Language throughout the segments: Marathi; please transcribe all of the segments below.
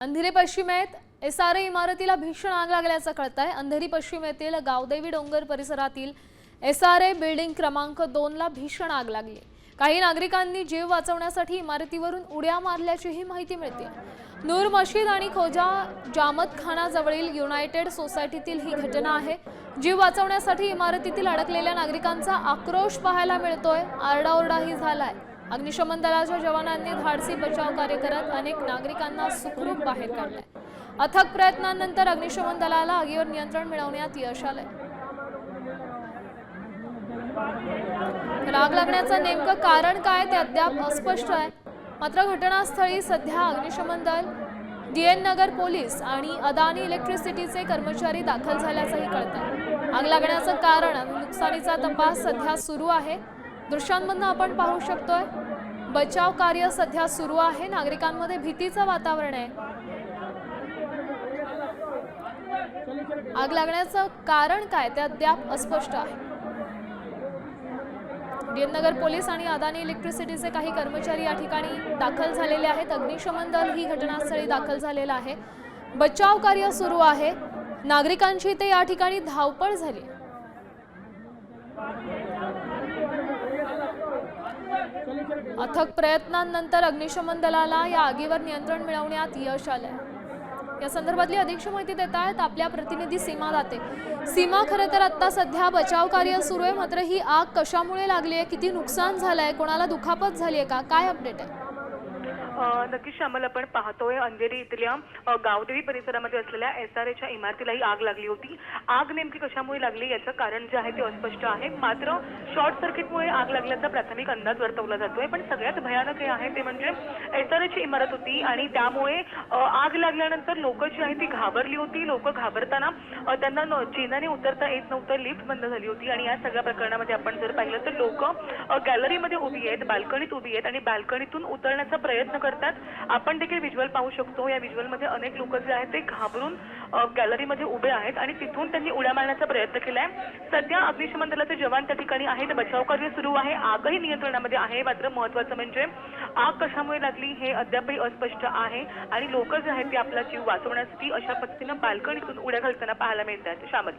अंधेरी पश्चिमेत एसआरए इमारतीला भीषण आग लागल्याचं कळतंय। अंधेरी पश्चिम येथील गावदेवी डोंगर परिसरातील एसआरए बिल्डिंग क्रमांक 2 ला भीषण आग लागली। काही नागरिकांनी जीव वाचवण्यासाठी इमारतीवरून उड्या मारल्याचीही माहिती मिळते। नूर मशीद आणि खोजा जामत खाना जवळील युनायटेड सोसायटीतील ही घटना आहे। जीव वाचवण्यासाठी इमारतीतील अडकलेल्या नागरिकांचा आक्रोश पाहायला मिळतोय। आरडाओरडाही झालाय। अग्निशमन दलाच्या जवानांनी धाडसी बचाव कार्य करत अनेक नागरिकांना सुखरूप बाहेर काढले। अथक प्रयत्नांनंतर अग्निशमन दलाला आगीवर नियंत्रण मिळवण्यात यश आले। आग लागण्याचं नेमकं कारण काय ते अद्याप अस्पष्ट आहे। मात्र घटनास्थळी सध्या अग्निशमन दल, डीएन नगर पोलीस आणि अदानी इलेक्ट्रिसिटीचे कर्मचारी दाखल झाल्याचंही कळतंय। आग लागण्याचं कारण आणि नुकसानीचा तपास सध्या सुरू आहे। दृश्यांमधून आपण पाहू शकतोय बचाव कार्य सध्या सुरू आहे। नागरिकांमध्ये भीतीचं वातावरण आहे। आग लागण्याचं कारण काय ते अद्याप अस्पष्ट आहे। डीएन नगर पोलीस आणि अदानी इलेक्ट्रिसिटीचे काही कर्मचारी या ठिकाणी दाखल झालेले आहेत। अग्निशमन दल ही घटनास्थळी दाखल झालेला आहे। बचाव कार्य सुरू आहे। नागरिकांची ते या ठिकाणी धावपळ झाली। अथक प्रयत्नांनंतर अग्निशमन दलाला या आगीवर नियंत्रण मिळवण्यात यश आलंय। या संदर्भातली अधिक माहिती देत आहेत आपल्या प्रतिनिधी सीमा दाते। सीमा, खरं तर आता सध्या बचाव कार्य सुरू आहे, मात्र ही आग कशामुळे लागली आहे, किती नुकसान झालंय, कोणाला दुखापत झाली आहे का, काय अपडेट आहे? नक्कीच श्यामल, आपण पाहतोय अंधेरी इथल्या गावदेवी परिसरामध्ये असलेल्या एसआरएच्या इमारतीलाही आग लागली होती। आग नेमकी कशामुळे लागली याचं कारण जे आहे ते अस्पष्ट आहे। मात्र शॉर्ट सर्किटमुळे आग लागल्याचा प्राथमिक अंदाज वर्तवला जातोय। पण सगळ्यात भयानक हे आहे ते म्हणजे एसआरएची इमारत होती आणि त्यामुळे आग लागल्यानंतर लोक जी आहे ती घाबरली होती। लोक घाबरताना त्यांना जिन्याने उतरता येत नव्हतं, लिफ्ट बंद झाली होती आणि या सगळ्या प्रकरणामध्ये आपण जर पाहिलं तर लोक गॅलरीमध्ये उभी आहेत, बाल्कनीत उभी आहेत आणि बाल्कनीतून उतरण्याचा प्रयत्न करतात। आपण देखील व्हिज्युअल पाहू शकतो। या व्हिज्युअलमध्ये अनेक लोक जे आहेत ते घाबरून गॅलरीमध्ये उभे आहेत आणि तिथून त्यांनी उड्या मारण्याचा प्रयत्न केलाय। सध्या अग्निशमन दलाचे जवान त्या ठिकाणी आहेत, बचाव कार्य सुरू आहे, आगही नियंत्रणामध्ये आहे। मात्र महत्त्वाचं म्हणजे आग कशामुळे लागली हे अद्यापही अस्पष्ट आहे आणि लोक जे आहेत ते आपला जीव वाचवण्यासाठी अशा पद्धतीने बाल्कनीतून उड्या घालताना पाहायला मिळतात। श्यामल,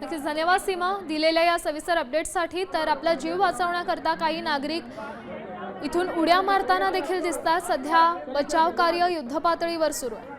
नक्कीच धन्यवाद सीमा दिलेल्या या सविस्तर अपडेटसाठी। तर आपला जीव वाचवण्याकरता काही नागरिक इथून उड्या मारताना देखील दिसतात। सध्या बचाव कार्य युद्धपातळीवर सुरू आहे।